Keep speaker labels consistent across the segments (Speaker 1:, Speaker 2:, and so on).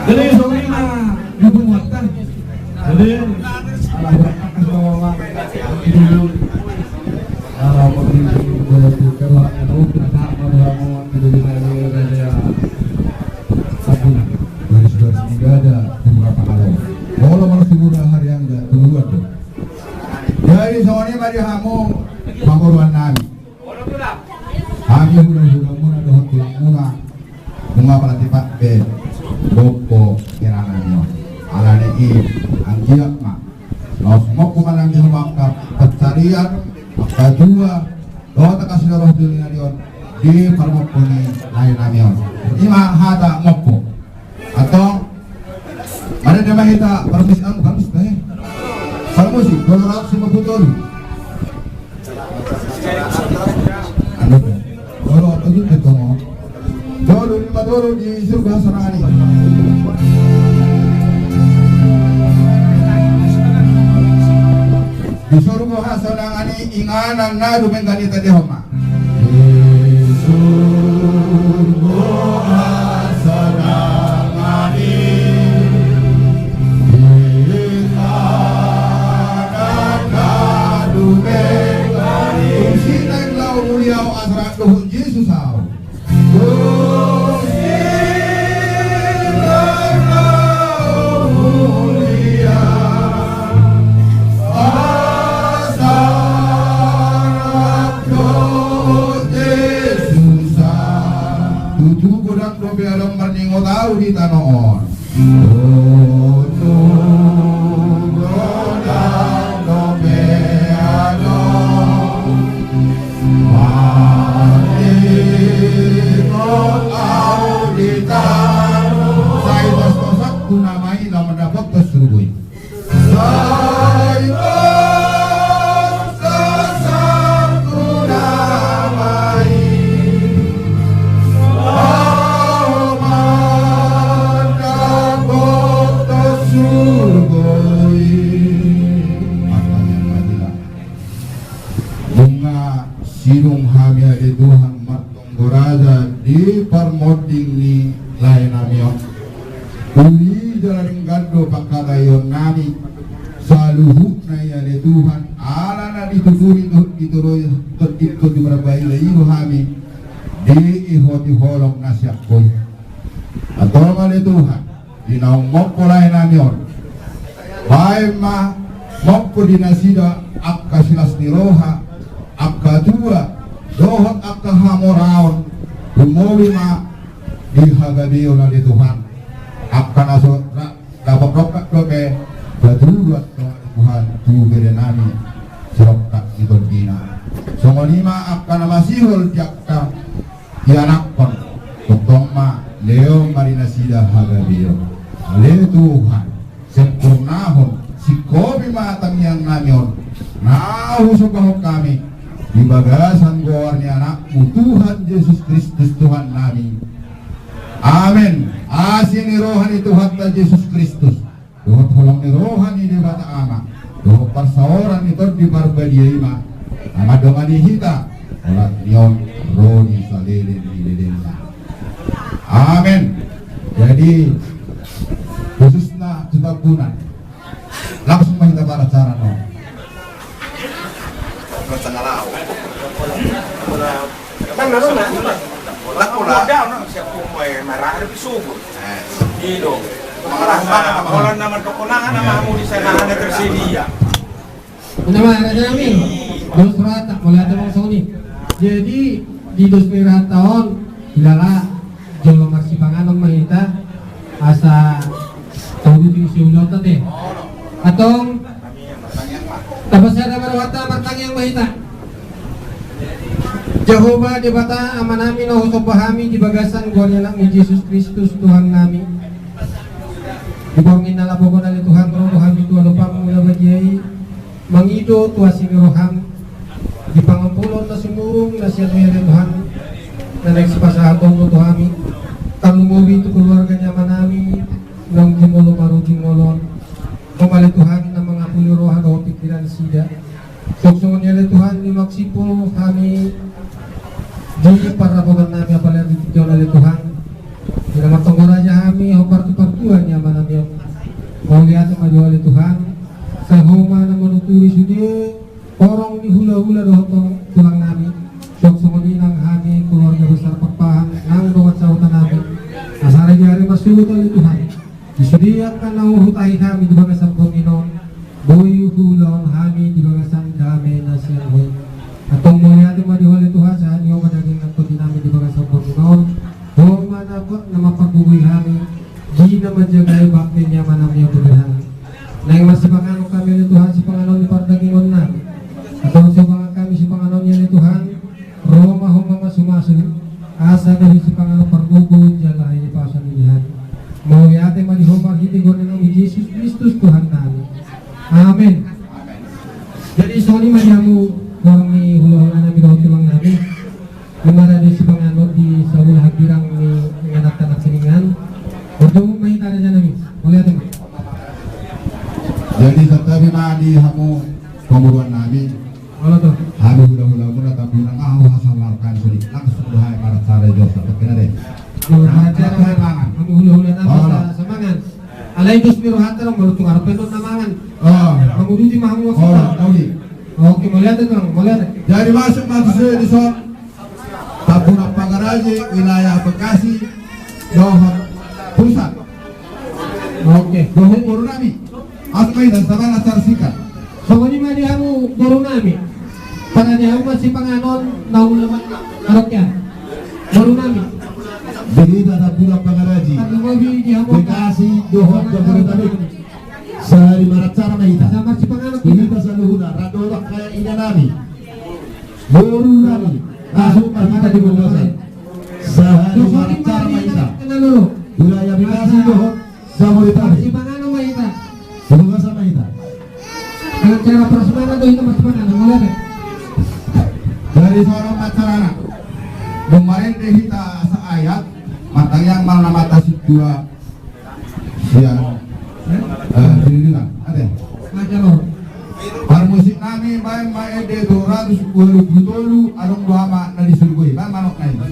Speaker 1: Jadi sore na dibuatkan. Jadi jadi soalnya bari hamu panguruan nami. Kami hudang-hudang dohot tulang muna. Bunga pelatipat be bopo kirangannya. Alane i anggiak ma. Nos moko manang di makap pencarian maka dua dohot kasih roh dunia dion di parmoponi lain namion. Ima hada moko atau ada nama kita permis harus deh. Permisi 250 anu kalau itu ketemu dulu 5 dulu di surga serani di surga hasanangani inganan na dumengani tadi homa di surga hasanangani inganan na dumengani sinang lau muliau asrak Tuhan Yesus au tahu di tanoon sinung hamia di Tuhan martong goraja di parmoding ni lain namion uli jalan gado pakadayon nami saluhu na ya di Tuhan ala na dituturi dituroy tertipto di berabai layu hami di ihoti holong nasyak koy atau mali Tuhan di naong mokko lain namion bae ma mokko di nasida akka silas di roha akka dua dohot akka hamoraon dumowi ma dihagadiyo na di Tuhan akka naso dapat rokat doke badulat na Tuhan tubere nami sirokak itong dina songonima akka na masihol jakka yanakon tutong ma leo marinasida hagadiyo ale Tuhan sempurnahon si kopi matang yang namion nahusukahok kami di bagasan goarnya anakmu Tuhan Yesus Kristus Tuhan nami amin asini rohani Tuhan Yesus Kristus dohot holong ni rohani di bata ama dohot parsaoran itu di barbadiya ima ama domani hita olat nion roni salilin ililin amin jadi khususnya setabunan langsung kita para cara no tengah laut. Kan naroon na. Wala daw siya kumoy marah ada pisugo. Dito. Wala naman kukulangan na mamuli sa nahan na tersedia.
Speaker 2: Naman ada namin. Dos rata wala daw sa uni. Jadi di 2 tahun ilala jolo marsipanganong mahita asa tawid yung siulot natin. Atong tapos ada marwata martang yang mahita Jehovah di bata ama namin o husopahami di bagasan guarnya nak ni Yesus Kristus Tuhan nami dibongin na labogo na Tuhan roham itu lupa mula bajai mangido tua sini roham di pangampulon na sumurung na siya mere Tuhan next pasahatan mo to kami. Tanumubi itu keluarganya manami, nang jimolo marong jimolon. Kembali Tuhan ng mga pulirohan o pikiran sida. Suksungan niya Tuhan ni Maksipo kami di para kogan namin apalagi dito na Tuhan. Pinamatong raja kami o partu-partuan niya manami. Mau lihat majuali Tuhan. Sa homa na manuturi sudi orang di hula-hula dohotong tulang namin. Suksungan ng kami keluarga besar pagpahan ng doat sa utan namin. Asara jari masuot ulit Tuhan. Disediakan na uhutahin kami di bagasan Panginoon. Boy hulong kami di bagasan dami na siyahoi. Atong muli ating madiwali Tuhan sa inyo madaging nagtutin namin di bagasan Panginoon. Huwag manabot na mapagbubuhay kami. Di na manjagay bakti niya manam niya pagdahan. Nang masipangano kami ni Tuhan si Panginoon ni Pardagingon namin. Atong sipangan kami si Panginoon niya ni Tuhan. Roma humama sumasunod. Asa dari si Panginoon pagbubuhay jalahay ni pasanilihan. Mau ate malihobang hitigon ng Yesus Kristus Tuhan namin. Amen. Jadi sorry madiamu orang ni hula-hula namin daw tulang namin. Lumara di si Panginoon di sa ulah birang ni anak-anak siningan. Untuk mahita na dyan namin. Boleh ate mo.
Speaker 1: Jadi tetapi di hamu pemburuan nabi,
Speaker 2: Halo tuh.
Speaker 1: hamu hula-hula muna tapi nang hasalarkan sulit langsung dohai para cara Joseph kena deh.
Speaker 2: Kamu hula-hula nabi sa mangan. Alay Diyos biro hata lang malutung arapenon na mangan. Kamu duti mahamu wakita. Oke, melihat itu bang, melihat.
Speaker 1: Jadi masuk di son Tabuna Pagaraji, wilayah Bekasi, Johor Pusat.
Speaker 2: Oke.
Speaker 1: Johor Purunami. Asmai dan Sabana Sarsikan.
Speaker 2: Soalnya mah dia mau turun nami. Pada dia masih panganon naung lemak aroknya. Turun nami.
Speaker 1: Jadi Tabuna Pagaraji,
Speaker 2: Karena mobil dia mau
Speaker 1: Bekasi, Johor Jabodetabek. Sehari marat cara mahita.
Speaker 2: sama si panganon
Speaker 1: Ini
Speaker 2: kita.
Speaker 1: tasaluhuna radolak kayak ina nami. Boru nami. Masuk kita di Bogosan. Sehari marat cara mahita.
Speaker 2: Kenal dulu.
Speaker 1: Wilayah Bekasi, Johor
Speaker 2: Si
Speaker 1: Jabodetabek.
Speaker 2: panganon mah kita.
Speaker 1: Bogosan mahita.
Speaker 2: Dengan cara prasmanan tuh itu masih panganon, melihat ya.
Speaker 1: Dari seorang macarana kemarin dehita sa ayat matang yang mana mata si dua siang dirilingan ada
Speaker 2: Ngajar loh.
Speaker 1: par musik nami bae bae de 220 tolu arong duama na disulgoy ba manok na ini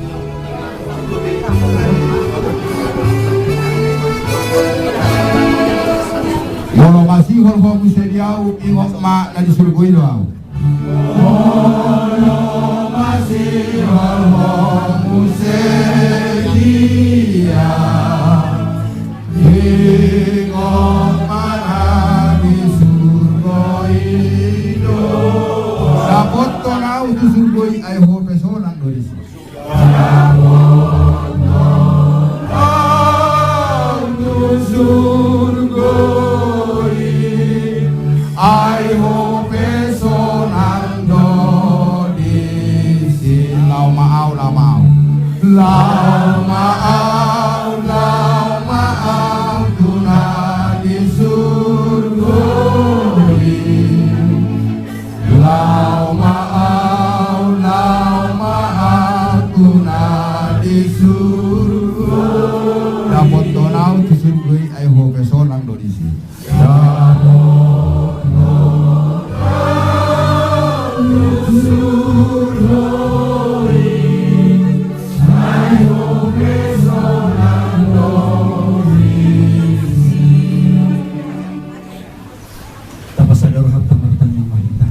Speaker 1: Mono masih horho musediau ingok ma na disulgoy doang Dapat tonau tu surgoi ay ho pesonan doris. Ay ho pesonan doris. Lau maau lau maau. Lau maau tuna di surgoi. Lau maau tuna di surgoi. Dapat tonau di surgoi ay ho pesonan doris.
Speaker 3: Tapasador harta marta yang mahita.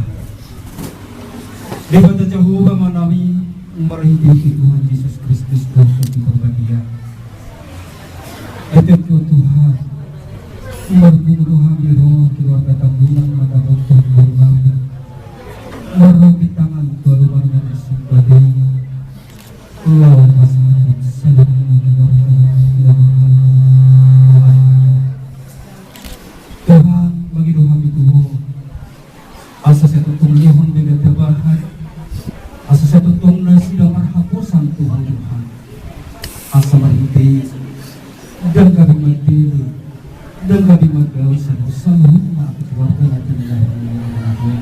Speaker 3: Debata Jehovah manawi merhidupi Tuhan Yesus Kristus Tuhan di berbahagia. Itu Tuhan merbunuh hamil keluarga tambunan mata dokter berbagi. Merugi tangan keluar dari simbadaya. Lawan pasangan saling Tuhan bagi doa itu asa sa tutong lihon dengan terbahan asa sa tutong na sila marhaposan Tuhan Tuhan asa marhintay dan kami magpili dan kami magaw sa lusalong na keluarga natin dahil ng mga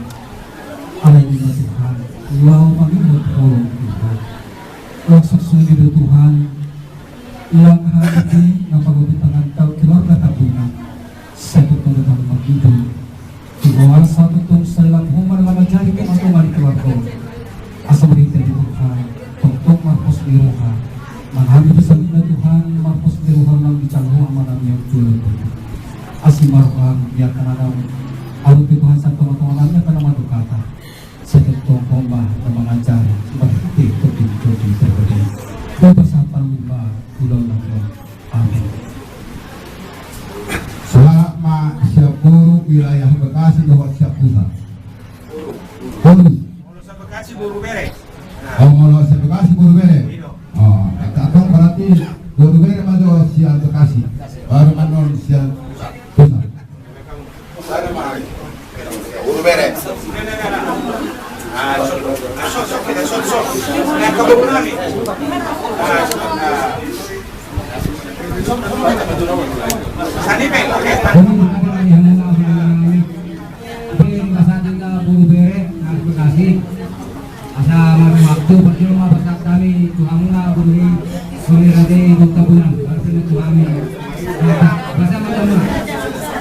Speaker 3: alay nila Tuhan wow Panginoon tulong Tuhan Waksuksudi do Tuhan ilang hari na pagbitangan tao keluarga tabungan sa tutong ng mag-ido iwawal sa tutong sa ilang human mga jari kung matungan keluarga asa berita di Tuhan tungtong marpos liruha manghami sa na Tuhan marpos liruha ng dicangho ang manami ang tulad asi maruhang biar kananaw arut di Tuhan sa tumatungan niya ka naman dukata sa tutong pomba na mga jari berhenti tutin terbeda Bapak Sapang Lima Pulau Lampung. Amin.
Speaker 1: Selama siap guru wilayah Bekasi lewat siap pusat. Guru.
Speaker 4: Kalau sa Bekasi guru bere.
Speaker 1: Oh, kalau siap Bekasi guru bere. Oh, atau berarti guru bere maju siap Bekasi. Baru manon siap pusat.
Speaker 4: Guru bere. Yang keburu namin. Sani pe.
Speaker 2: Kami makakalayan na namin. Tapi masating na Guru Bere, Nasi Bekasi. Asa marang waktu, pasti rumah pasak kami, Tuhan na Guru Suri Rade, Dukta Bulan, harus ini Tuhan ini. Bahasa macam mana?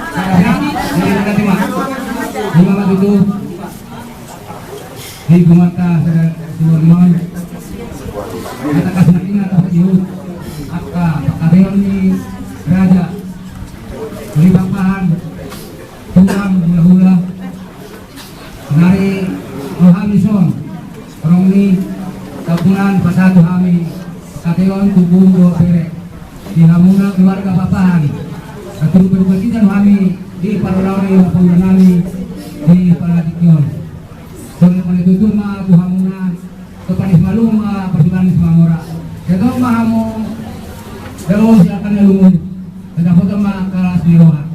Speaker 2: Sekarang, dari mana cuma? Lima mati itu. Di Gumata, Suwarman. Kata kasih atau Yud. Akka, Pakareon ni Raja. Libampahan, Tulang, hula-hula. Nari Rohamison, Rongni, Tabunan, Pasatu Hami, Kateon, Tubung, Dua Perek. Di Hamuna, keluarga Papahan. Keturunan kita Hami, di Parolauri, Papunanami, di Paladikion. Soalnya itu mah Tuhamuna, kepanis malu mah persibahan Semangora. Kedua mahamu, kalau silakan lumut, tidak foto mah kelas biroha.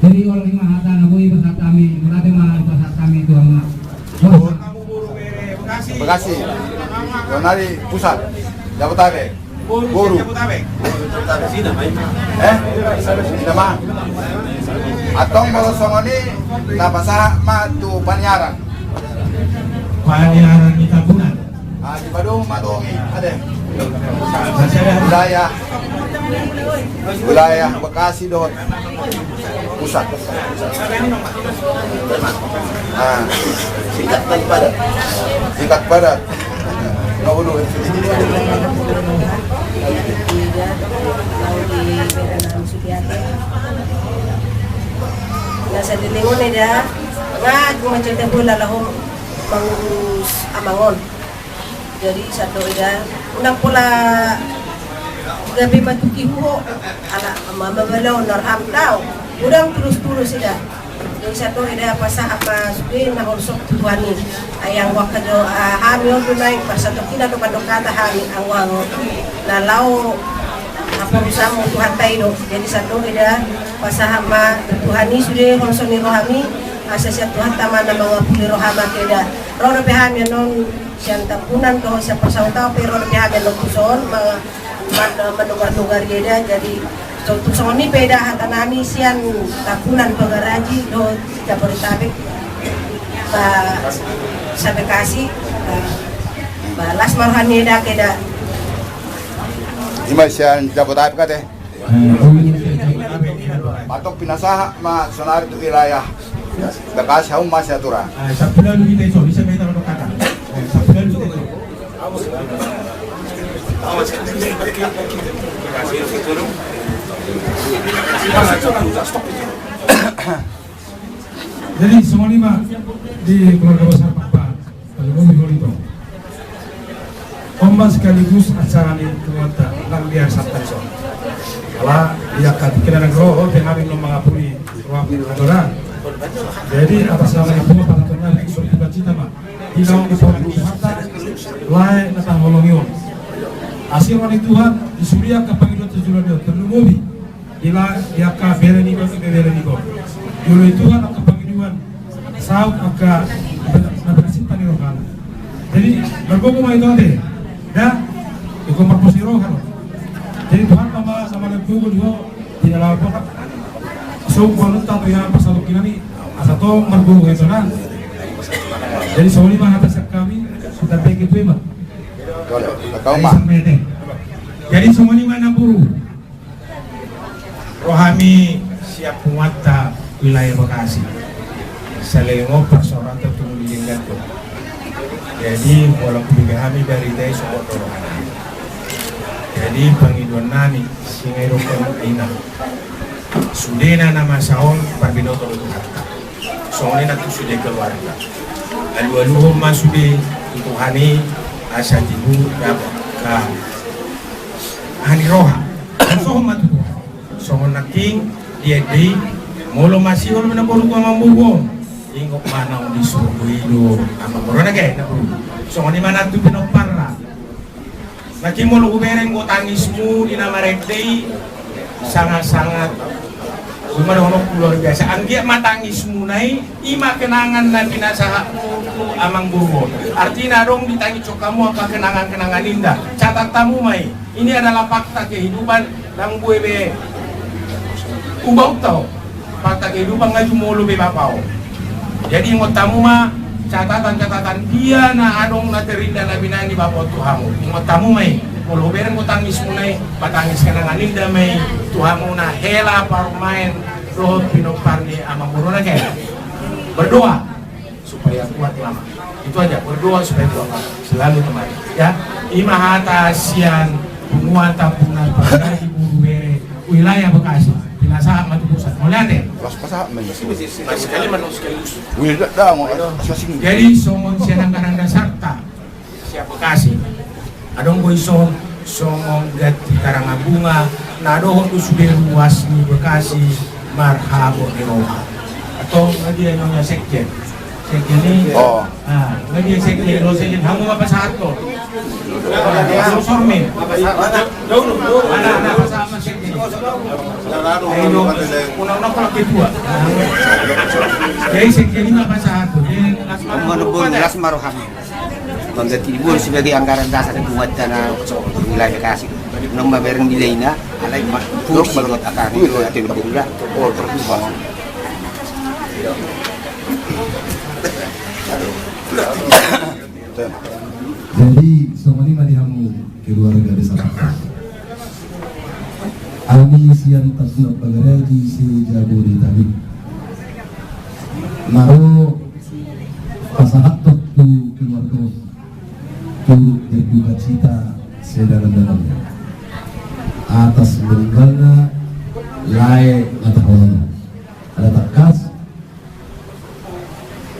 Speaker 2: Jadi kalau lima hata nabui pasar kami, berarti mah pasar kami Tuhamuna.
Speaker 4: Kamu guru bere Bekasi.
Speaker 5: Bekasi. Donari pusat. Jabotabek. Guru.
Speaker 4: Jabotabek.
Speaker 5: Sida mah. Atong bolosongoni napasa ma tu Panyaran.
Speaker 4: Panyaran di Tabunan.
Speaker 5: Di Badung Madongi ada.
Speaker 4: Saya
Speaker 5: Wilayah Bekasi dot pusat. Singkat padat. Singkat padat. Kau dulu.
Speaker 6: Nasa dilingon ida nga kumacete pula lahom mangurus amangon. Jadi satu ida unang pula gabi matuki ho ala mamabalaw narham tao. Udang tulus-tulus ida. Yung satu ida pasah apa suki na horsok tuani ayang wakado hamil tunay pasato kina do kadokata hami ang wango na lao apa usamo Tuhan tayo. Jadi satu ida pasah apa Tuhani sudah horsoni rohami asasya Tuhan tama na mga puli rohama keda rono pehami non siyan tapunan ko sa pasaw tao pero pehami non kuson mga manugar-nugar keda. Jadi untuk soni peda hatanani sian tapunan pagaraji do Jabodetabek sa Bekasi balas marhani da keda
Speaker 5: Ima siyan Jabotabek kate. Patok pinasaha ma sonari tu wilayah Bekasi haum masih atura.
Speaker 4: sa pulan kita itu bisa kita kata. Sa pulan itu. Jadi semua lima di keluarga besar Papa Kalimomi Golito Omba sekaligus acara ini keluarga lang liar sabta iso ala ia katikiran ang roho pengamin ng mga puri ruang adora. Jadi atas nama itu para teman surga cita mah hilang di harta lain natang holongion asirwan Tuhan di surya kapangido tujuan terlumobi ila yaka bere ni ko dulu Tuhan ang kapangiduan saud aka nabasin tani rohan. Jadi berbogo mo ito ate da iko marposiro kan. Jadi Tuhan sama sama nagtugo diho dinalaw po ka so kuno ta ya pasalo kinani asa to marbogo ito na. Jadi soli mga atas kami sudah peke pema
Speaker 5: Boleh. Kau
Speaker 4: Dari
Speaker 5: mah.
Speaker 4: Sempete. Jadi semua ini mana buru? Rohami siap penguata wilayah Bekasi. Selengo persoalan tertunggu di Linggardo. Jadi walaupun kami dari desa Rohani. Jadi pengiduan nami singai rokon ina. Sudena nama saon parbinoto untuk harta. Soalnya nanti sudah keluarga. Alu-alu masuk di Tuhani asa tibu dapat ke Hani Roha. So matu. So naking dia di molo masih orang mana baru gua mambugo. Ingok mana di suruh itu ama corona kayak na bro. So ni mana tu pinoparra. Naking molo kubereng go tangismu di nama rekdei sangat-sangat Gimana orang luar biasa. Anggia matangis munai, ima kenangan na pinasahakmu amang burwo. Artinya dong ditangis kamu apa kenangan-kenangan indah. Catat tamu mai. Ini adalah fakta kehidupan yang gue be ubah tau. Fakta kehidupan ngaju mulu be bapau. Jadi mau tamu mah catatan-catatan dia na adong na terindah na binani bapau tuhamu. Mau tamu mai. Kalau bereng ko tangis munay, patangis kenangan indah may Tuhan mo na hela parumain roh pinopar ni amang muruna kayak berdoa supaya kuat lama. Itu aja, berdoa supaya kuat lama. Selalu teman. Ya, imahata sian penguatan punan pagdari buru bere wilayah Bekasi. Pinasa matu pusat. Mau lihat deh.
Speaker 5: Pas-pas menyusul.
Speaker 4: Sekali manus sekali.
Speaker 5: Wilda dah mau asing.
Speaker 4: Jadi somon sian ang kananda sarta siap Bekasi. Adong boy songong gati Karangabunga nado tu sudah luas ni Bekasi marhabo Eropa atau ngaji nyonya sekjen ini ngaji sekjen lo sekjen hamu apa satu sormin ada sama sekjen ayo unang kalau kedua jadi sekjen ini apa satu
Speaker 7: menubur Lasma Rohami Pagdati ibu sebagai anggaran dasar penguatan wilayah Bekasi. Nomor bareng bilayna alay fungsi buat akar itu atau berbeda. Oh terbuka.
Speaker 1: Jadi semua ini madihamu keluarga besar. Ami sian tasnab pagaraji si Jabodetabek. Maro pasahat tu keluarga turut berduka cita sedalam-dalamnya atas meninggalnya Lae Matahawan. Ada takas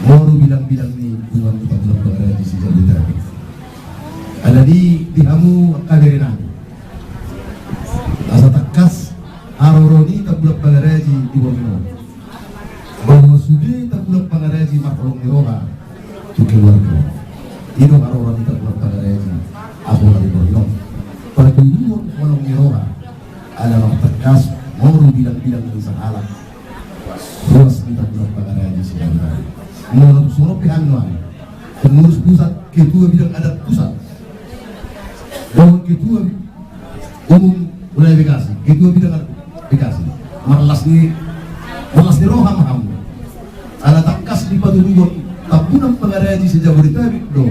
Speaker 1: Moru bilang-bilang ni Tuhan kita belum berada di sisi Jabodetabek. Ada di hamu kaderenan. Asa takas Aroroni tak belum berada di Wamino. Bahwa sudah tak belum berada di Makolong Niroha itu keluarga. Ino Aroroni tak belum berada di Abu Haribo. Pada kedua Makolong Niroha adalah takas Moru bilang-bilang ni sahalah. Terus kita belum berada di sisi Jabodetabek. Menurut surat PHM pengurus pusat ketua bidang adat pusat bahwa ketua umum wilayah Bekasi, ketua bidang adat Bekasi malas ni roham ham ala takas di Padungon tapunan pengaraji sejauh Jabodetabek do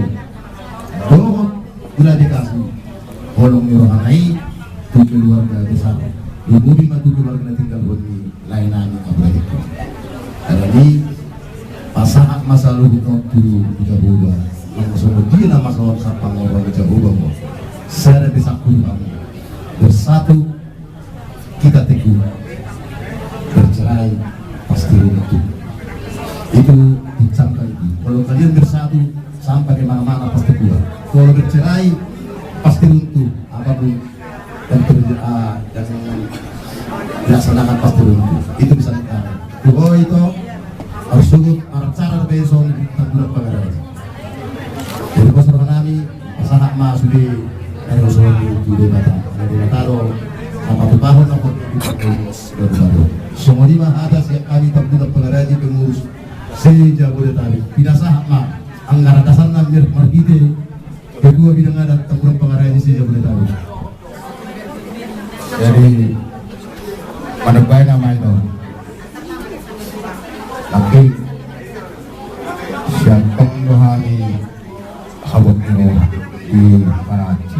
Speaker 1: wilayah Bekasi holong ni rohanai tu keluarga besar lumudi matu keluarga tinggal di lainannya kabupaten itu ada di pasangan masa lalu itu Jabodetabek langsung dia nama soal sapang orang Jabodetabek secara disakul kami bersatu kita teguh bercerai pasti runtuh itu dicamkan itu kalau kalian bersatu sampai kemana-mana pasti kuat kalau bercerai pasti runtuh apapun dan dilaksanakan pasti runtuh itu bisa dikatakan itu harus sungguh cara besok tak bulat pengarang. Jadi pasal kami pasangan masuk di aerosol itu di Bataro sama tahun aku baru. Semua ini mah ada yang kami tak bulat pengarang pengurus se-Jabodetabek. Tidak sah mah anggaran dasar namir margite kedua bidang adat tak bulat pengarang di se-Jabodetabek. Jadi pada baik nama itu. Tapi siapa yang rohani habuk di Karachi,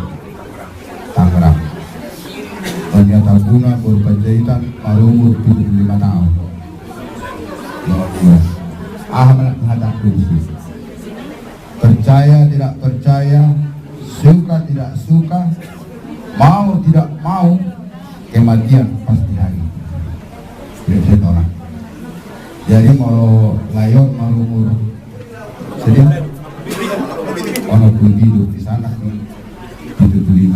Speaker 1: Tangerang. Ternyata Guna berpanjaitan berumur 75 tahun. Ahmad menghadap Yesus. Percaya tidak percaya, suka tidak suka, mau tidak mau, kematian pasti hari. Tidak bisa tolak. Jadi mau layon mau umur sedih, orang pun hidup di sana di 75.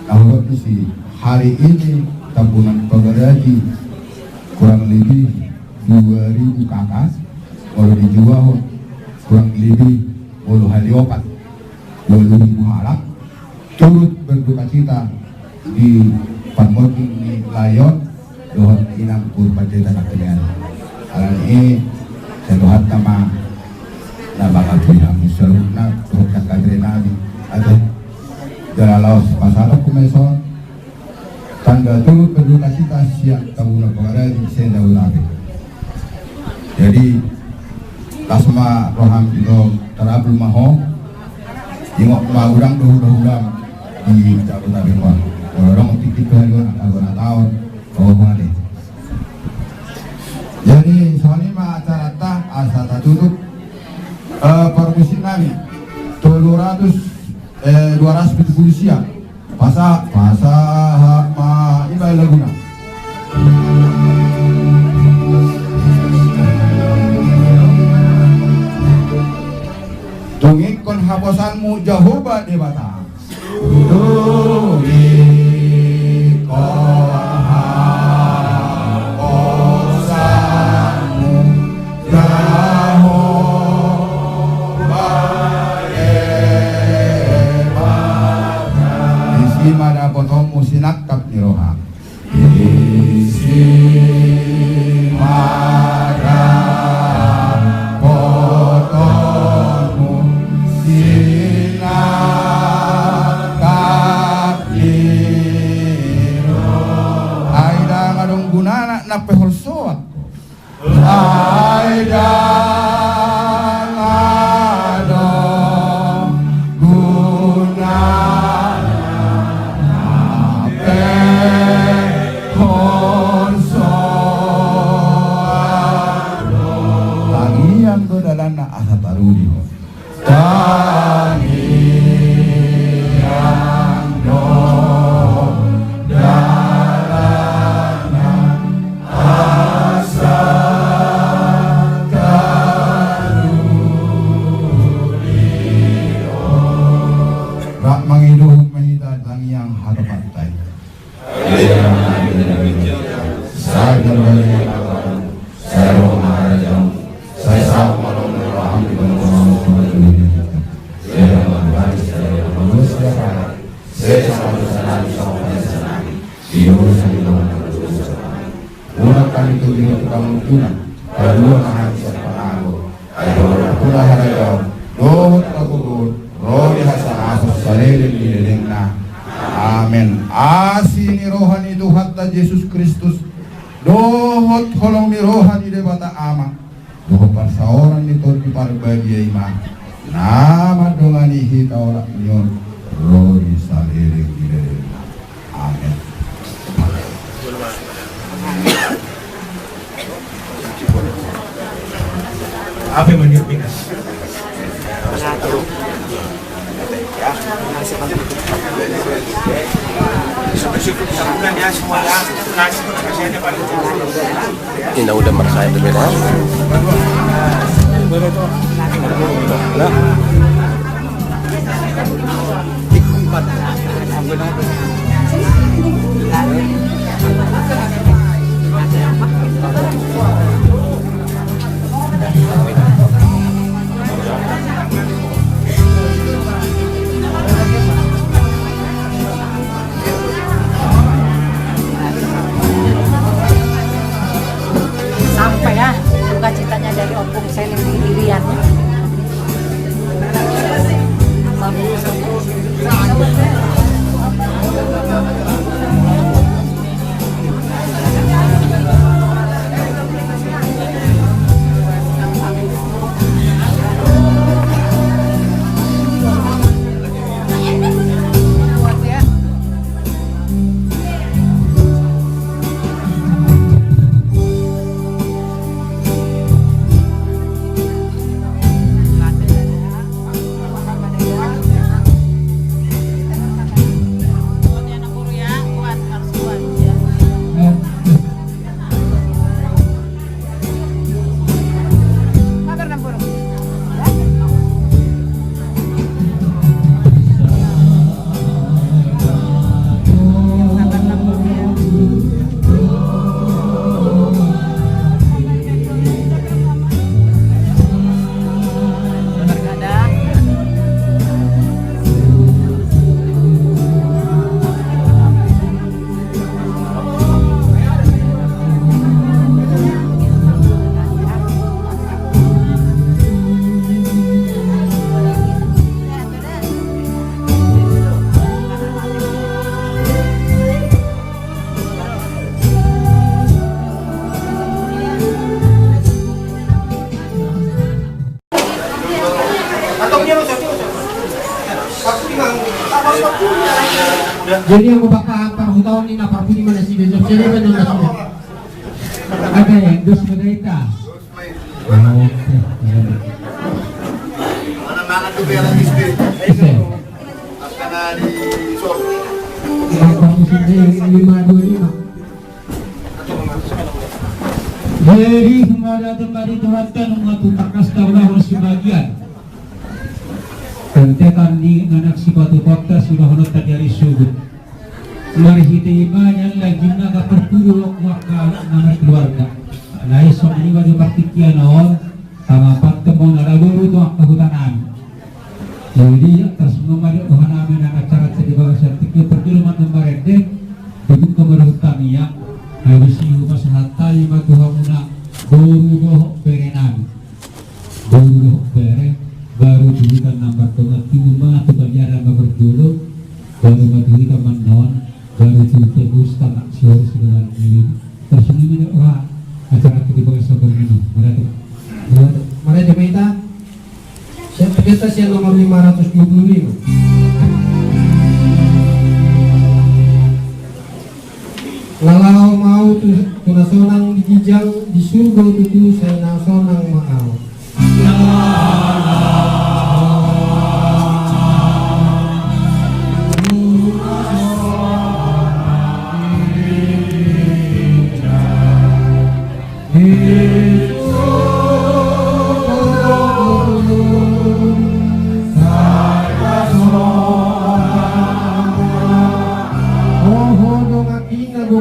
Speaker 1: Kalau si hari ini tabungan penggaji kurang lebih 2.000 kakak, kalau dijual kurang lebih 10 hari opat, 20.000 halak, turut berduka cita di Panmoting di Layon, dohot inang Purpanjaitan Akademian. Hal ini saya dohat nama na bakal pihak musyarukna dohot kakadrenami ada jalalos pasalok kumeson tanggal turut berduka cita siang tabungan pengarah di Senda Ulabe. Jadi tasma roham ino terabul maho ingok maurang dohudang di Ulabe kon orang titik tuhan agona tahun bahwa deh. Jadi soalnya mah acara tah asa tutup permusim kami 270 siang pasa ma ibai laguna. Tungik kon haposanmu Jehovah di Batam. Tungik kon mana potomu sinakap ni roham isi mana potomu sinakap ni roham aida ngadong gunana na peholsoat aida ngadong gunana na asa taruri ho tangian no dalana asa taruri ho rak mangiduh mahita tangiang harapantai saya berbalik saya rohmarajam saya sama kami itu dengan tukang mutunan kedua nahan siapa nago ayo pula harayo dohut kagugur roh hasan asos salelin dilengna amin asini rohani Tuhan Yesus Kristus dohut holong ni rohani debata ama dohut parsaoran ni tor di parbadia ima nama dongani hita orang nyon roh salelin dilengna amin.
Speaker 4: Apa yang menirpikan?
Speaker 8: Ini udah merasa berbeda. Nah.
Speaker 9: Sampai ya duka citanya dari Opung Selim di Irian. Sampai
Speaker 2: Jadi ang mapapahapar ko taon ni napar pili man si Dejo. Siya naman yung nasulit. Aga yan, dos magaita.
Speaker 5: Mana tubi ang istri.
Speaker 2: Kasi,
Speaker 5: Akan di sol.
Speaker 2: mapapusin na yung 525.
Speaker 3: Jadi kembali kembali Tuhan mga tutakas taulah sebagian. Tentekan di anak si batu fakta sudah honor terjadi sujud. Marihiti imanyan lagi naga pertulok wakal nama keluarga. Nah esok ini baju praktikian awal sama patemo naradoro itu kehutanan. Jadi atas nomor Tuhan amin anak cara sedih bahasa tiga perjalanan nomor edek untuk kemudian kami ya. Habis itu masalah lima Tuhan muna baru berenan baru beren baru diberikan nampak Tuhan cuma tukar jarang berdulu baru diberikan manon baru terus tak siar segala ini terus ini orang acara ketiga sabar ini
Speaker 2: Mari kita siapa kita yang nomor 525. Lalau mau tunasonang dijijang di surga itu saya nasonang mau.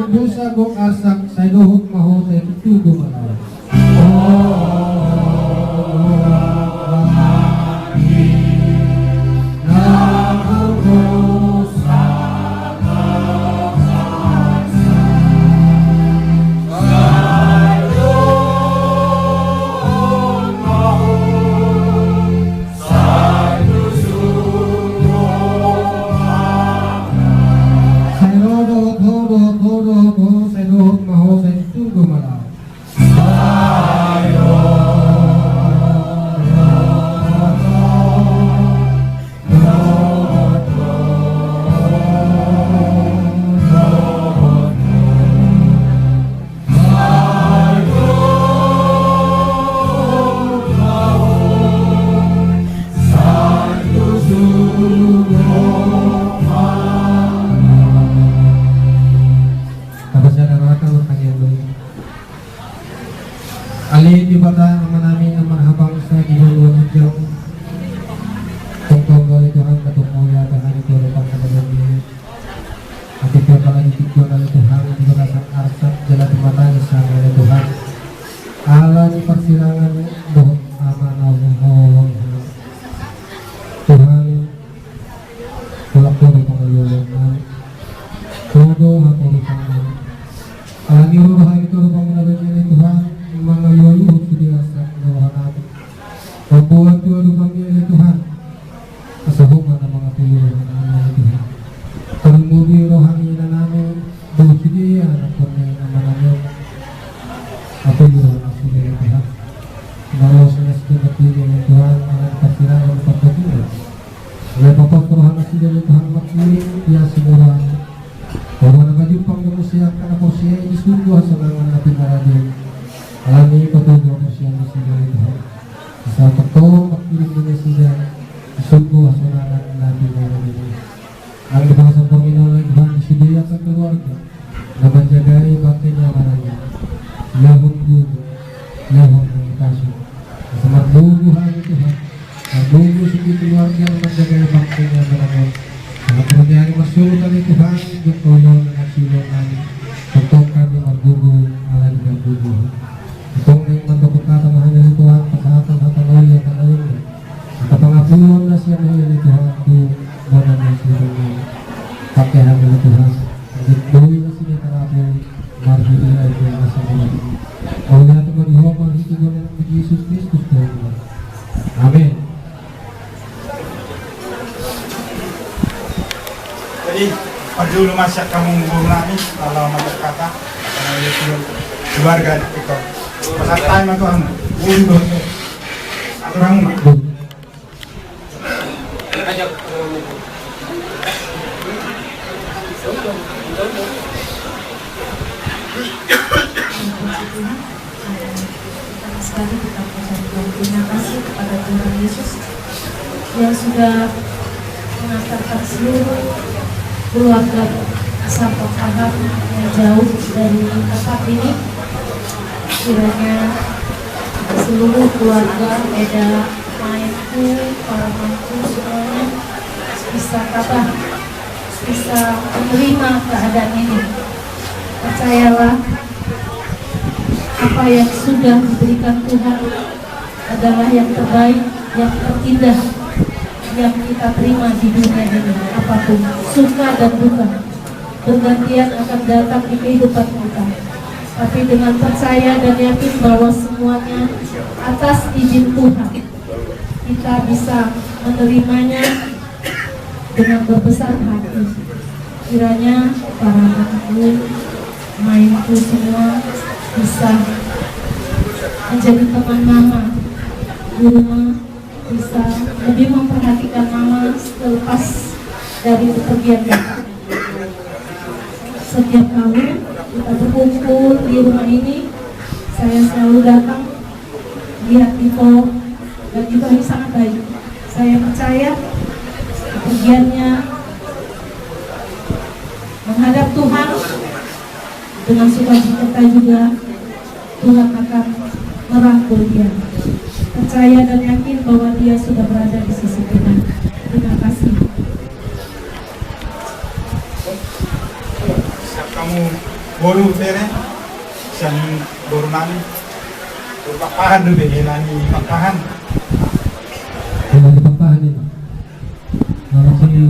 Speaker 2: Dosa gong asak saya dohok maho saya itu gumalaw. Ali di bata nama namin ang marhabang sa dinulang hijau tungtong gali Tuhan katung mulia Tuhan itu lupa kepada diri hati kepala ditikul oleh Tuhan di berasak arsat jalan di mata nisang oleh Tuhan Allah di persilangan doh aman Allah Tuhan tulak dulu pengayulan todo hakuri pangan alangi rohan itu lupa menabak ini Tuhan mga lolo sudah asa nawahan pagbuhat ko kami ni Tuhan kasahungan ng mga puluhan namin Tuhan kalmubi rohani na namin dosudiya na kami naman namin at puluhan na sudah Tuhan nawas na sila napili ng Tuhan ang kapiraan ng pagkatuloy may papaturuhan na sila ng Tuhan makiling kaya sigurahan kung nagajupang naman siya kanako siya isundo sa mga napinaradin alami patuloy ko siya na sila Tuhan sa pagkaw makiling nila sila isundo sa mga napinaradin ang ibang sa Panginoon ay Tuhan isidiya sa keluarga na manjagay bakit niya marami lahon bugo lahon ng kaso sa magbubuhan ni Tuhan magbugo sa keluarga na manjagay bakit niya marami ang pangyari masultan ni Tuhan yung tulong na nasilong namin pagkong kami magbugo alay ng bugo itong nang mandapagkatamahan niya ni Tuhan pasahatan sa tanay at tanay niya ang kapangapulan na siya niya ni Tuhan doon na nasilong niya pakihan ni Tuhan ang doon na siya karapon marhili ay kaya nasa mga o natin marihuwa marhitigon ng Jesus Christus Tuhan. Amen.
Speaker 4: Jadi padu masak kamu ngubur nami kalau masak kata keluarga itu pasal time aku anu ngubur orang mak
Speaker 10: Tuhan. Pertama sekali kita mengucapkan terima kasih kepada Tuhan Yesus yang sudah mengantarkan seluruh keluarga sampai paham yang jauh dari tempat ini. Kiranya seluruh keluarga, Eda, Mainku, para mantu semuanya bisa tabah, bisa menerima keadaan ini. Percayalah, apa yang sudah diberikan Tuhan adalah yang terbaik, yang terindah yang kita terima di dunia ini. Apapun suka dan duka bergantian akan datang di kehidupan kita, tapi dengan percaya dan yakin bahwa semuanya atas izin Tuhan, kita bisa menerimanya dengan berbesar hati. Kiranya para mantu, mainku semua bisa menjadi teman mama di rumah, bisa lebih memperhatikan mama selepas dari bepergian kita. Setiap kali kita berkumpul di rumah ini, saya selalu datang lihat Iko, dan Iko ini sangat baik. Saya percaya bepergiannya menghadap Tuhan dengan sukacita juga, Tuhan akan merangkul dia. Percaya dan yakin bahwa dia sudah berada di sisi Tuhan. Terima kasih.
Speaker 4: Kamu baru tere, san baru nani, papahan dulu nani papahan.
Speaker 2: Kalau di papahan ini, kalau di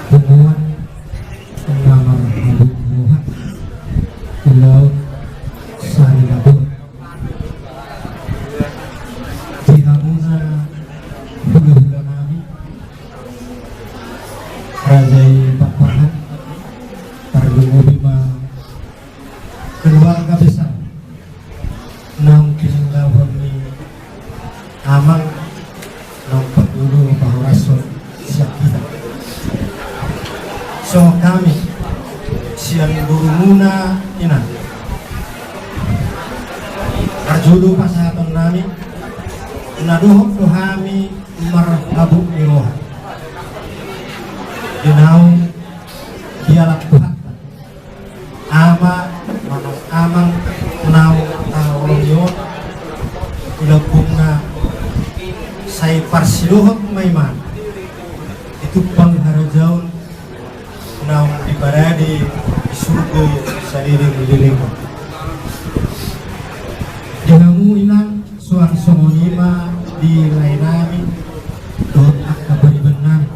Speaker 2: hubungan pengamar hidup Tuhan di laut sari labur dihamuna hula-hula nami rajai papahan targungu bima keluarga besar nang pinanggawan ni amang nang pagdulo pahurason siap kita. So kami siang burumuna ina arjudu pasahatan nami naduhok dohami marhabuk miroha dinau dialak Tuhan ama manong amang nau taolong ilabungna say parsiluhok maiman itu pangharajaun naung ibadah di surga saliring-liring. Jangamu inang suang songonima di lainami dot akabariban nami.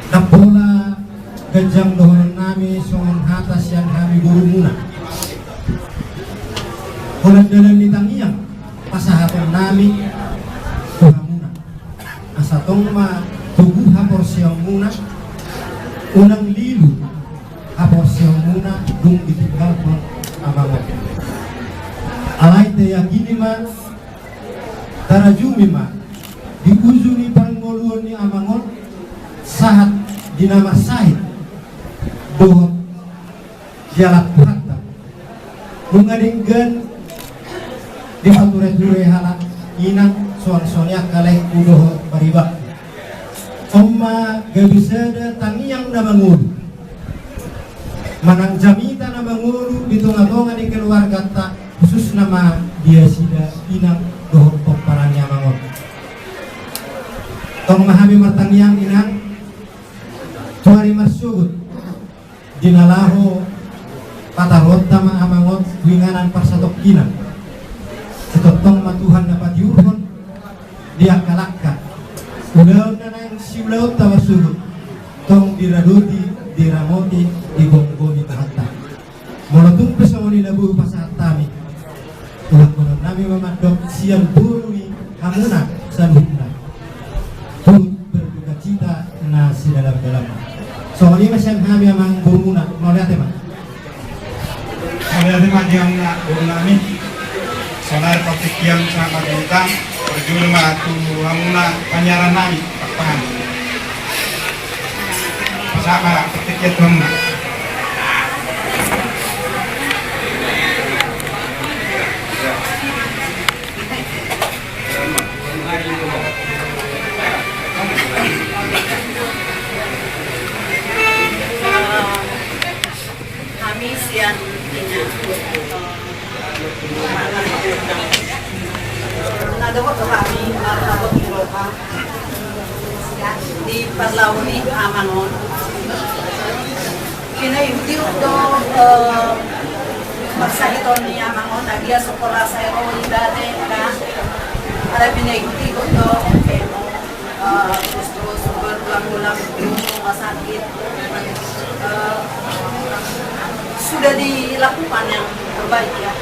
Speaker 2: Napola gajang dohon nami songon hatas yang kami gurumuna. Ulang dalam nitangiyang pasahatan nami tuhamuna. Asatong ma tubuh hapor siyang muna unang lilu hapor siyang muna dung ditinggal pang amangan alay tayakini ma tarajumi ma diuzu ni pangoluan ni amangon sahat dinama sahid dohot jalak hatta mengadinggan di pature-ture halak inang suan-suanyak kaleh udohot baribak Oma gabisada tangiang na mangulu manang jamita na mangulu bitung-atungan di keluarga tak khusus nama dia sida inang dohok pokparanya mangon tong mahami martangiang inang tuari masugut dinalaho patarot tama amangot winganan parsatok inang setotong matuhan na patiurhon dia kalakka udah nang siulaut tawasuhut tong diraduti diramoti digonggoni tahta molotung pesawani labu pasahat tami ulang konon nami mamadok siang burui hamuna sanhutna turut berduka cita na si dalam-dalam soalnya masih kami amang buruna mau lihat emang
Speaker 4: Ada mah yang nak nami sonar topik yang sangat tentang
Speaker 1: Jurma tu amuna panyaran nami papan. Sama ketika temen.
Speaker 9: Kami siang ini ada waktu kami di Parlauni Amangon. Kini itu marsahito ni Amangon dia sekolah saya idade kan ada bineki itu terus berulang-ulang rumah sakit sudah dilakukan yang terbaik ya,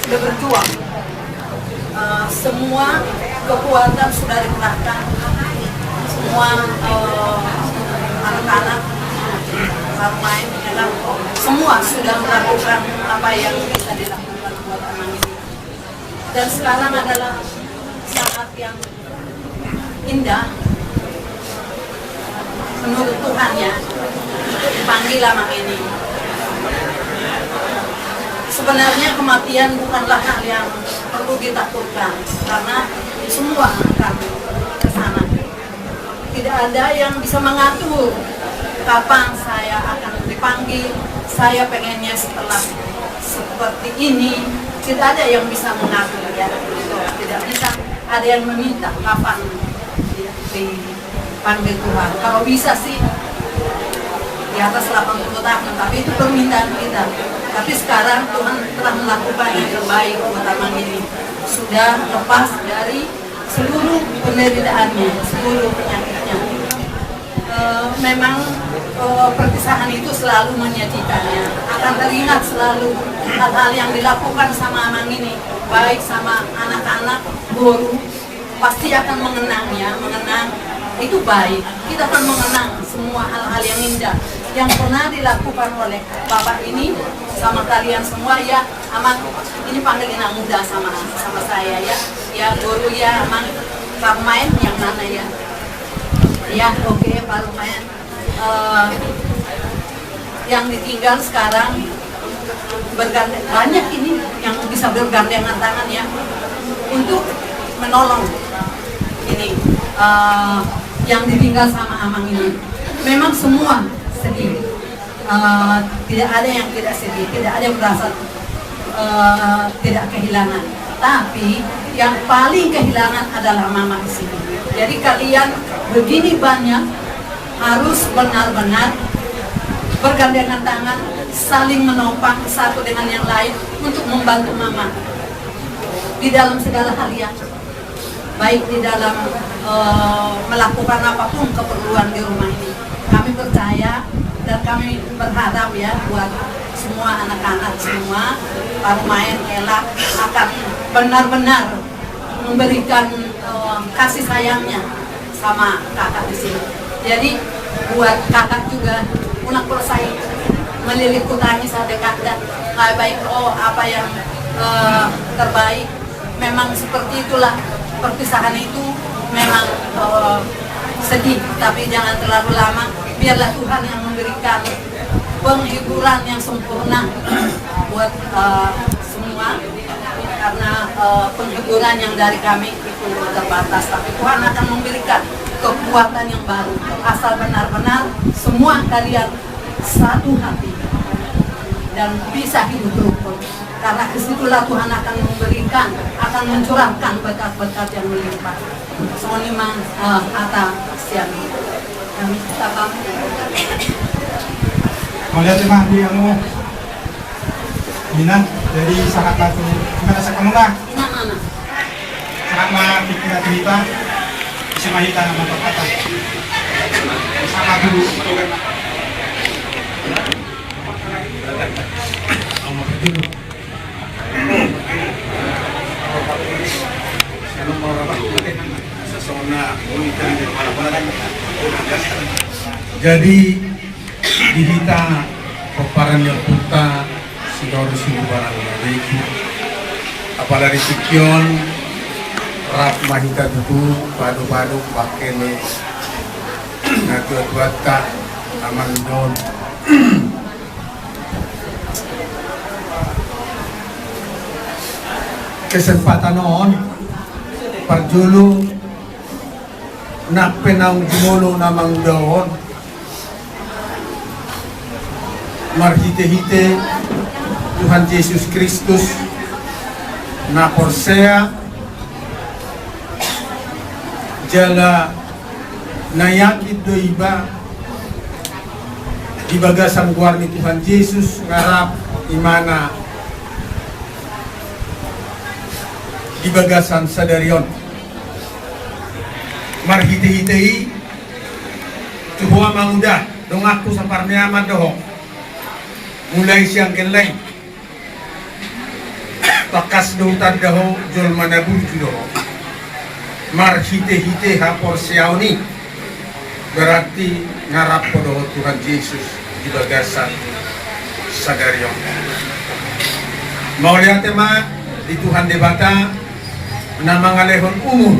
Speaker 9: sudah berjuang. Semua kekuatan sudah dikerahkan, semua anak-anak main, semua sudah melakukan apa yang bisa dilakukan buat anak ini. Dan sekarang adalah saat yang indah menurut Tuhan ya, dipanggil anak ini. Sebenarnya kematian bukanlah hal yang perlu ditakutkan, karena semua akan ke sana. Tidak ada yang bisa mengatur kapan saya akan dipanggil, saya pengennya setelah seperti ini. Tidak ada yang bisa mengatur ya, tidak bisa ada yang meminta kapan dipanggil Tuhan. Kalau bisa sih di atas 80 tahun, tapi itu permintaan kita. Tapi sekarang Tuhan telah melakukan yang terbaik buat Amang ini. Sudah lepas dari seluruh penderitaannya, seluruh penyakitnya. Memang perpisahan itu selalu menyedihkannya. Akan teringat selalu hal-hal yang dilakukan sama Amang ini, baik sama anak-anak, guru, pasti akan mengenangnya, mengenang. Itu baik, kita akan mengenang semua hal-hal yang indah yang pernah dilakukan oleh Bapak ini sama kalian semua ya. Amang ini panggil anak muda sama saya ya guru ya. Amang Pak Main yang mana ya oke, Pak Main yang ditinggal sekarang bergandeng, banyak ini yang bisa bergandengan tangan ya untuk menolong ini yang ditinggal sama Amang ini. Memang semua sedih, tidak ada yang tidak sedih, tidak ada yang merasa tidak kehilangan. Tapi yang paling kehilangan adalah Mama di sini. Jadi kalian begini banyak harus benar-benar bergandengan tangan, saling menopang satu dengan yang lain untuk membantu Mama di dalam segala hal ya. Baik di dalam melakukan apapun keperluan di rumah ini. Kami percaya dan kami berharap ya buat semua anak-anak semua, Pak Main, Ella akan benar-benar memberikan kasih sayangnya sama kakak di sini. Jadi buat kakak juga unak persai melilit kutangis ada kakak baik apa yang terbaik. Memang seperti itulah perpisahan itu memang sedih, tapi jangan terlalu lama. Biarlah Tuhan yang memberikan penghiburan yang sempurna buat semua, karena penghiburan yang dari kami itu terbatas, tapi Tuhan akan memberikan kekuatan yang baru asal benar-benar semua kalian satu hati dan bisa hidup rukun. Karena disitulah Tuhan akan memberikan, akan mencurahkan berkat-berkat yang melimpah. Semua kata siang kami kita pamit.
Speaker 1: Melihat mah dia mau Minan, jadi sangat batu. Gimana kamu lah? Sangat mah pikiran cerita, isi mahita nama kata. Sangat dulu.
Speaker 4: Jadi dihita peparannya puta sidor situ barang lagi apalagi sikion
Speaker 11: rap mahita tutu padu-padu pakai nih buat tak aman don. Kesempatan on perjulu nak penang jumolo namang daon marhite-hite Tuhan Yesus Kristus na porsea jala nayakit do iba di bagasan guarni Tuhan Yesus ngarap imana di bagasan sadarion marhite-hitei tuhuwa manguda dong aku samparnya amat doho mulai siang keleng pakas doutar daho jol manabur doho marhite-hite hapor siauni berarti ngarap podo Tuhan Yesus di bagasan sadarion mau lihat tema di Tuhan debata nama ngalehon umur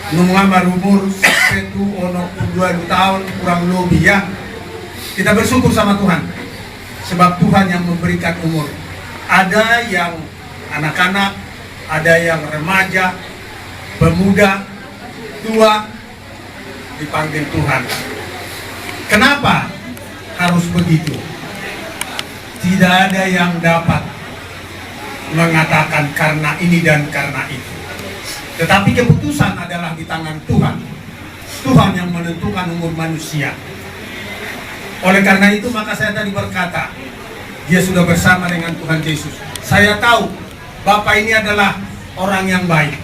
Speaker 11: nunga marumur setu ono 2 tahun kurang lebih ya. Kita bersyukur sama Tuhan sebab Tuhan yang memberikan umur. Ada yang anak-anak, ada yang remaja, pemuda, tua dipanggil Tuhan. Kenapa harus begitu? Tidak ada yang dapat mengatakan karena ini dan karena itu. Tetapi keputusan adalah di tangan Tuhan. Tuhan yang menentukan umur manusia. Oleh karena itu maka saya tadi berkata, dia sudah bersama dengan Tuhan Yesus. Saya tahu Bapak ini adalah orang yang baik.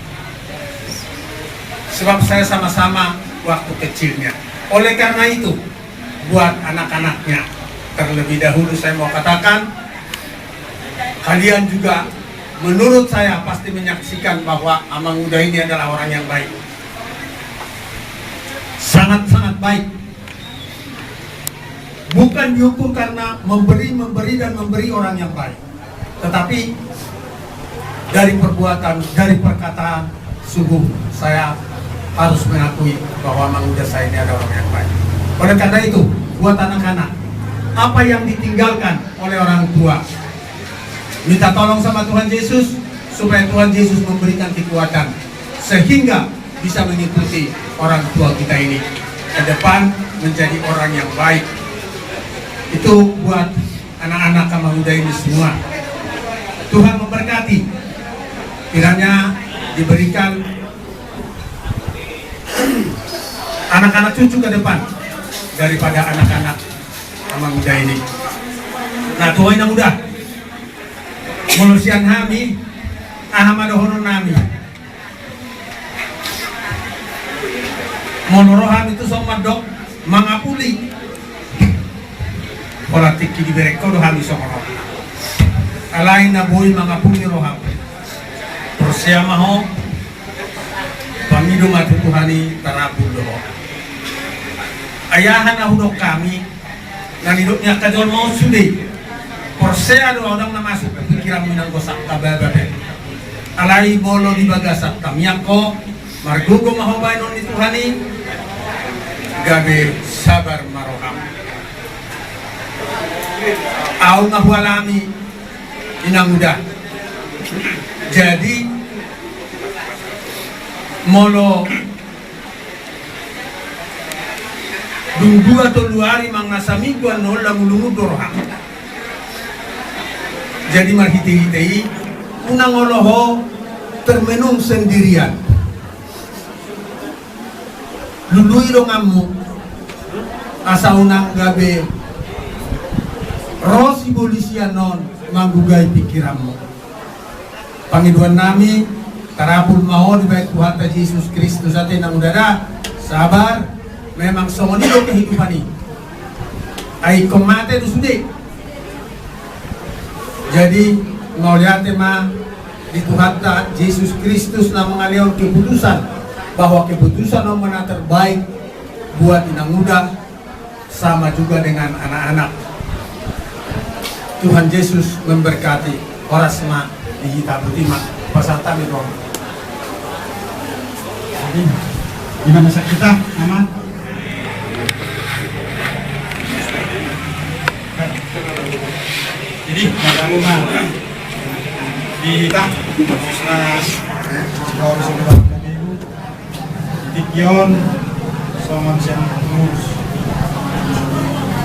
Speaker 11: Sebab saya sama-sama waktu kecilnya. Oleh karena itu, buat anak-anaknya, terlebih dahulu saya mau katakan, kalian juga menurut saya pasti menyaksikan bahwa Amang Muda ini adalah orang yang baik. Sangat-sangat baik. Bukan diukur karena memberi dan memberi orang yang baik. Tetapi dari perbuatan, dari perkataan, sungguh saya harus mengakui bahwa Amang Muda saya ini adalah orang yang baik. Oleh karena itu, buat anak-anak, apa yang ditinggalkan oleh orang tua, minta tolong sama Tuhan Yesus supaya Tuhan Yesus memberikan kekuatan sehingga bisa mengikuti orang tua kita ini ke depan menjadi orang yang baik. Itu buat anak-anak Amang Muda ini semua. Tuhan memberkati, kiranya diberikan anak-anak cucu ke depan daripada anak-anak Amang Muda ini. Nah, Tuhan yang muda Mulusian hami ahamadohono nami monoroham itu somadok mangapuli politik di bereko do hami sokono alain naboi mangapuli roham persiamaho pamido matutuhani tarapul doho ayahan ahudok kami nanidoknya kajol mau sudi Porsea do orang na masuk ke pikiran minang gosak kabababe. Alai bolo di bagasak tamyako margugo mahobay non ituhani gabe sabar maroham. Au ngahualami inang muda. Jadi molo dunggu atau luari mangasami gua nola mulungu doroham. Jadi marhiti-hitei unang oloho termenung sendirian. Lului rongamu asa unang gabe rosi bolisian non manggugai pikiranmu. Pangiduan nami tarapul mau di baik Tuhan Yesus Kristus ate nang udara sabar memang songonilo kehidupan ini. Ai komate tu sudah. Jadi mau lihat tema di Tuhan Yesus Kristus na mengalihkan keputusan bahwa keputusan yang mana terbaik buat inang muda sama juga dengan anak-anak. Tuhan Yesus memberkati orang semua di kita berterima pasal kami dong
Speaker 4: Jadi gimana sakit kita aman? Jadi nagamu mah di kita khususnya kalau sudah ibu dikion sama siang terus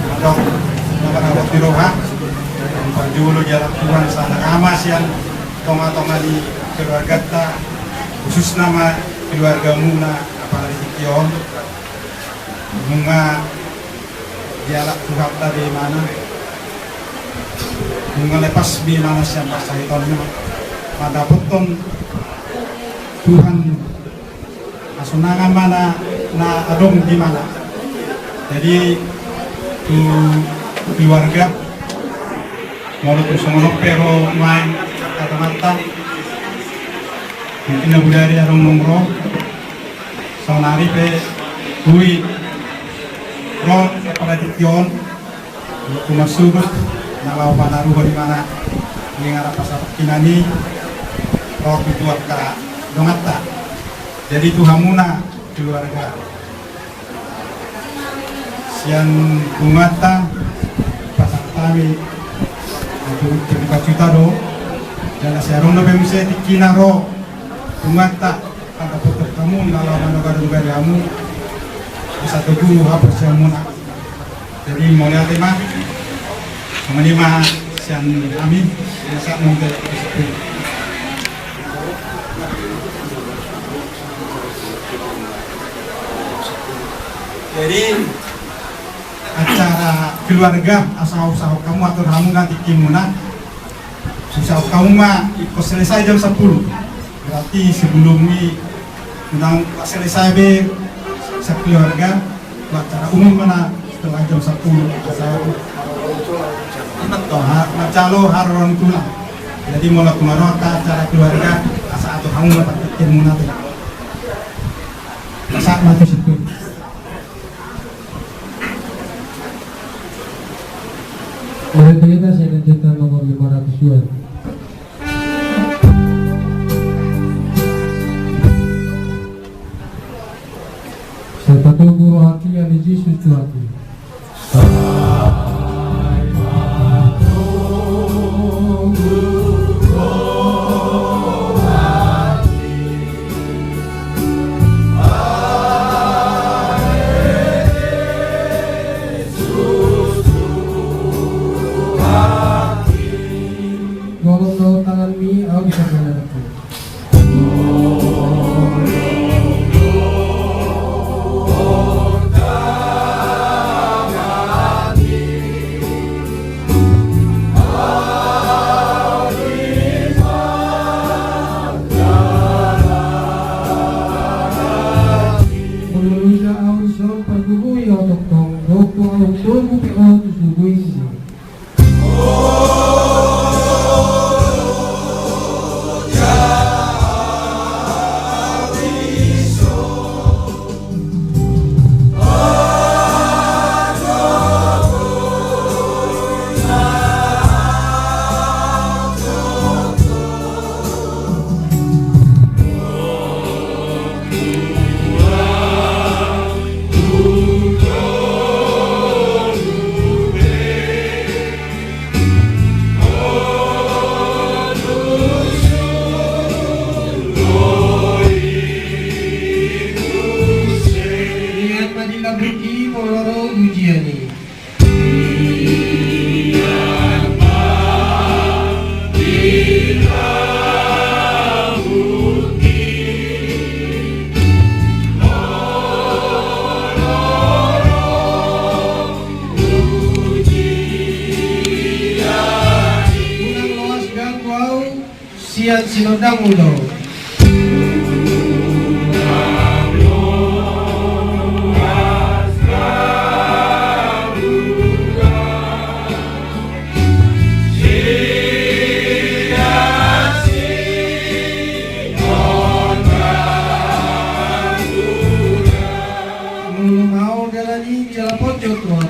Speaker 4: atau nama di roha dulu jarak Tuhan sana amas yang toma-toma di keluarga kita khusus nama keluarga Muna apalagi dikion bunga jarak Tuhan tadi mana bunga lepas di mana siapa sahitonnya pada potong Tuhan asunangan mana na adong di mana jadi tu keluarga mau kusungolok pero main kata mata mungkin abu dari adong nomro sonari pe kui ro pada dikion masuk nalau panaru di mana yang arah pasar kinani roh itu ka dongata jadi tuhamuna keluarga sian bungata pasar kami untuk cerita cerita do dan siarong na bemse tikina ro bungata pada putar kamu nalau manoga duga kamu bisa teguh apa siamuna jadi mau lihat mah menima sian amin masa mungkin jadi acara keluarga asal usaha kamu atau kamu nanti kimuna usaha kamu mah ikut selesai jam 10 berarti sebelum ini undang selesai be sekeluarga acara umum mana setelah jam 10 asal toh macalo haron tulang jadi mulai kemarin acara keluarga asal atau kamu dapat kimuna tuh saat mati situ.
Speaker 2: Berbeda saya lanjutkan nomor 500 yuan. Serta guru hati yang di suci hati. Golong tangan mi, aku bisa menghadapi. Menurutnya awal pagugui otok tong, doko awal tubuh pion susugui ini. Sian sinodang ulo. Mau jalani jalan pojok tuh.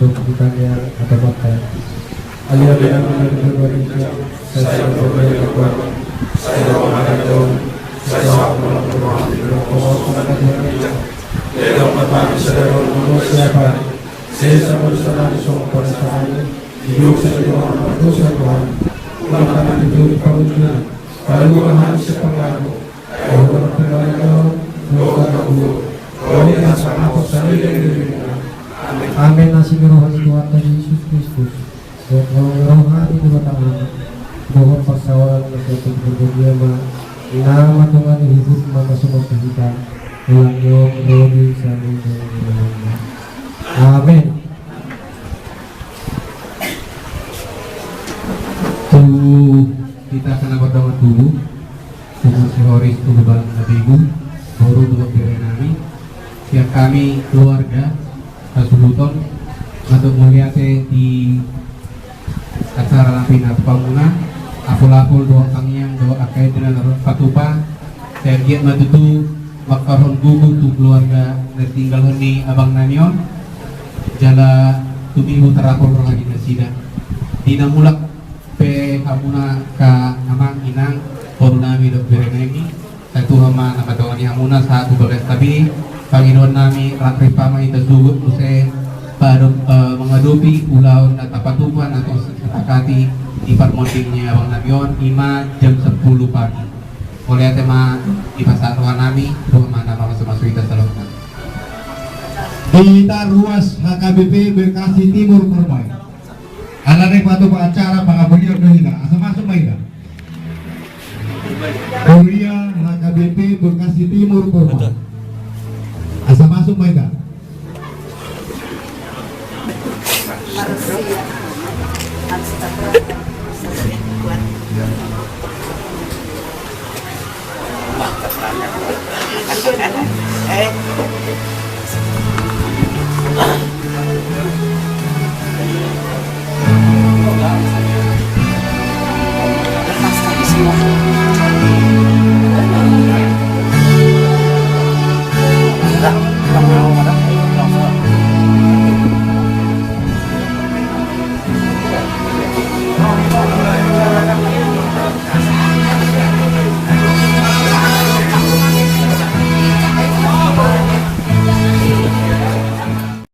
Speaker 2: untuk ditanya atau makan. Alias yang Indonesia, saya berdoa kuat, saya berdoa saya amin. Nasib rohani Tuhan Yesus Kristus, rohani bertangan, mohon persawaran untuk berdunia nama Tuhan hidup mama semua kita ulang yom rohi sami. Amin. Kita kena berdoa dulu dengan si Horis dulu bang ibu baru untuk berenami siap kami keluarga Kasuluton untuk melihat di acara Lampina Pamuna apul-apul doa kangyang doa akay dengan patupa saya giat matutu makaron gugu tu keluarga tertinggal di abang nanion jala tumihu terapol lagi nasida dina mulak pe hamuna ka amang inang korunami dok berenemi satu hama nakatawa ni hamuna satu bagas tabi Panginoon nami rakri pama ita sugut usai pada mengadopi pulau at patupan atau sepakati di permodingnya abang namion 5 jam 10 pagi oleh tema di pasar nami dua mana masuk kita selamat
Speaker 1: Kita ruas HKBP Bekasi Timur Permai. Alane patu acara